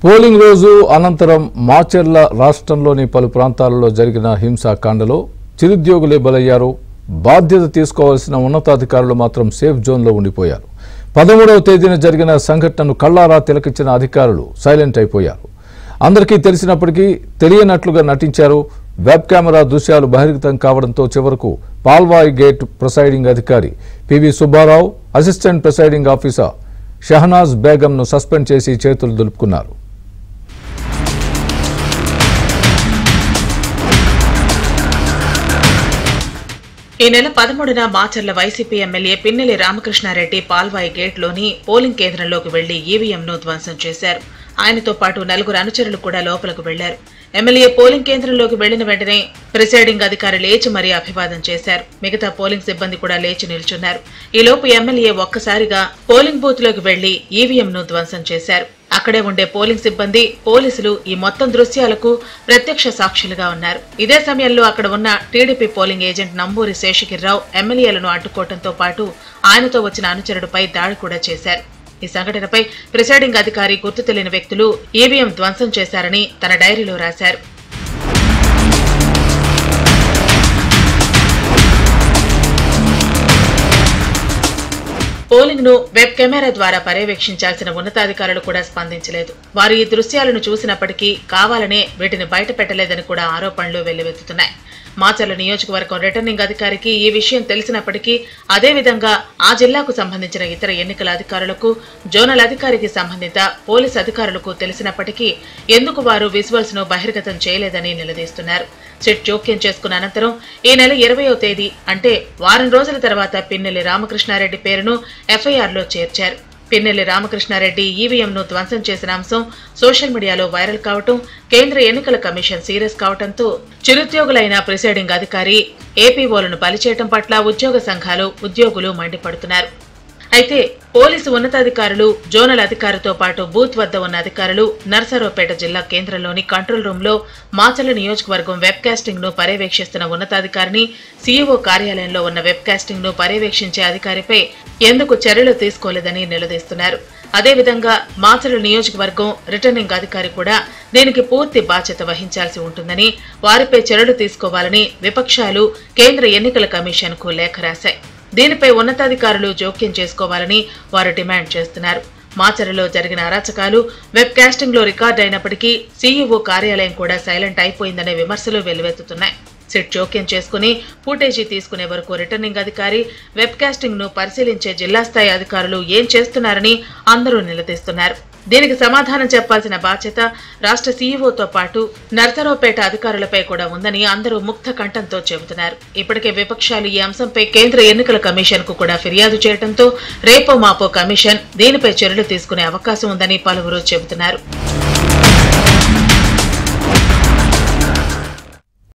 Polling రోజు అనంతరం మాచర్ల రాష్ట్రంలోని పలు ప్రాంతాలలో జరిగిన హింసాకాండలో చిరుద్యోగులే బలయ్యారు. బాధ్యత తీసుకోవాల్సిన ఉన్నతాధికారులు మాత్రం సేఫ్ జోన్లో ఉండిపోయారు. 13వ తేదీన జరిగిన సంఘటనను కళ్లారా తిలకించిన అధికారులు సైలెంట్ అయిపోయారు. అందరికీ తెలిసినప్పటికీ తెలియనట్లుగా నటించారు. వెబ్ కెమెరా దృశ్యాలు బహిర్గతం కావడంతో చివరకు పాల్వాయి గేట్ ప్రిసైడింగ్ అధికారి PV Subbarao, assistant presiding officer Shahnaz బేగంను సస్పెండ్ చేసి చేతులు దులుపుకున్నారు. ఈ నెల 13న మాచర్ల వైసీపీ ఎమ్మెల్యే పిన్నెల్లి రామకృష్ణారెడ్డి పాల్వాయి గేట్లోని పోలింగ్ కేంద్రంలోకి వెళ్లి ఈవీఎంను ధ్వంసం చేశారు. ఆయనతో పాటు 4 అనుచరులు కూడా లోపలకు వెళ్లారు. ఎమ్మెల్యే పోలింగ్ కేంద్రంలోకి వెళ్లిన వెంటనే ప్రిసైడింగ్ అధికారి లేచి మరీ అభివాదం చేశారు. మిగతా పోలింగ్ సిబ్బంది కూడా లేచి నిల్చున్నారు. ఈలోపు ఎమ్మెల్యే ఒక్కసారిగా పోలింగ్ బూత్ లోకి వెళ్లి ఈవీఎంను ధ్వంసం చేశారు. అక్కడే ఉండే పోలింగ్ సిబ్బంది, పోలీసులు ఈ మొత్తం దృశ్యాలకు ప్రత్యక్ష సాక్షులుగా ఉన్నారు. ఇదే సమయంలో అక్కడ ఉన్న TDP polling agent Namburi Seshagiri Rao ఎమ్మెల్యేలను అడ్డుకోవడంతో పాటు ఆయనతో వచ్చిన అనుచరుడిపై దాడి కూడా చేశారు. ఈ సంఘటనపై ప్రిసైడింగ్ అధికారి గుర్తు తెలియని వ్యక్తులు ఈవీఎం ధ్వంసం చేశారని తన డైరీలో రాశారు. పోలింగ్ ను వెబ్ కెమెరా ద్వారా పర్యవేక్షించాల్సిన ఉన్నతాధికారులు కూడా స్పందించలేదు. వారు ఈ దృశ్యాలను చూసినప్పటికీ కావాలనే వీటిని బయట పెట్టలేదని కూడా ఆరోపణలు వెల్లువెత్తుతున్నాయి. మాచర్ల నియోజకవర్గం రిటర్నింగ్ అధికారికి ఈ విషయం తెలిసినప్పటికీ, అదేవిధంగా ఆ జిల్లాకు సంబంధించిన ఇతర ఎన్నికల అధికారులకు, జోనల్ అధికారికి సంబంధిత పోలీసు అధికారులకు తెలిసినప్పటికీ ఎందుకు వారు విజువల్స్ ను బహిర్గతం చేయలేదని నిలదీస్తున్నారు. సిట్ జోక్యం చేసుకున్న అనంతరం ఈ నెల 20వ తేదీ అంటే వారం రోజుల తర్వాత పిన్నెల్లి రామకృష్ణారెడ్డి పేరును ఎఫ్ఐఆర్లో చేర్చారు. పిన్నెల్లి రామకృష్ణారెడ్డి ఈవీఎంను ధ్వంసం చేసిన అంశం సోషల్ మీడియాలో వైరల్ కావటం, కేంద్ర ఎన్నికల కమిషన్ సీరియస్ కావడంతో చిరుద్యోగులైన ప్రిసైడింగ్ అధికారి, ఏపీఓలను బలిచేయటం పట్ల ఉద్యోగ సంఘాలు, ఉద్యోగులు మండిపడుతున్నారు. అయితే పోలీసు ఉన్నతాధికారులు, జోనల్ అధికారితో పాటు బూత్ వద్ద ఉన్న అధికారులు నర్సరావుపేట జిల్లా కేంద్రంలోని కంట్రోల్ రూమ్ లో మాచర్ల నియోజకవర్గం వెబ్ కాస్టింగ్ ను పర్యవేక్షిస్తున్న ఉన్నతాధికారిని, సీఈఓ కార్యాలయంలో ఉన్న వెబ్ కాస్టింగ్ ను పర్యవేక్షించే అధికారిపై ఎందుకు చర్యలు తీసుకోలేదని నిలదీస్తున్నారు. అదేవిధంగా మాచర్ల నియోజకవర్గం రిటర్నింగ్ అధికారి కూడా దీనికి పూర్తి బాధ్యత వహించాల్సి ఉంటుందని, వారిపై చర్యలు తీసుకోవాలని విపక్షాలు కేంద్ర ఎన్నికల కమిషన్ కు లేఖ రాశాయి. దీనిపై ఉన్నతాధికారులు జోక్యం చేసుకోవాలని వారు డిమాండ్ చేస్తున్నారు. మాచర్లలో జరిగిన అరాచకాలు వెబ్ కాస్టింగ్ లో రికార్డు అయినప్పటికీ సీఈఓ కార్యాలయం కూడా సైలెంట్ అయిపోయిందనే విమర్శలు వెల్లువెత్తుతున్నాయి. సిట్ జోక్యం చేసుకుని ఫుటేజీ తీసుకునే వరకు రిటర్నింగ్ అధికారి, వెబ్ కాస్టింగ్ ను పరిశీలించే జిల్లా స్థాయి అధికారులు ఏం చేస్తున్నారని అందరూ నిలదీస్తున్నారు. దీనికి సమాధానం చెప్పాల్సిన బాధ్యత రాష్ట్ర సీఈఓతో పాటు నర్సరావుపేట అధికారులపై కూడా ఉందని అందరూ ముక్త కంఠంతో చెబుతున్నారు. ఇప్పటికే విపక్షాలు ఈ అంశంపై కేంద్ర ఎన్నికల కమిషన్ కు కూడా ఫిర్యాదు చేయడంతో రేపో మాపో కమిషన్ దీనిపై చర్యలు తీసుకునే అవకాశం ఉందని పలువురు చెబుతున్నారు.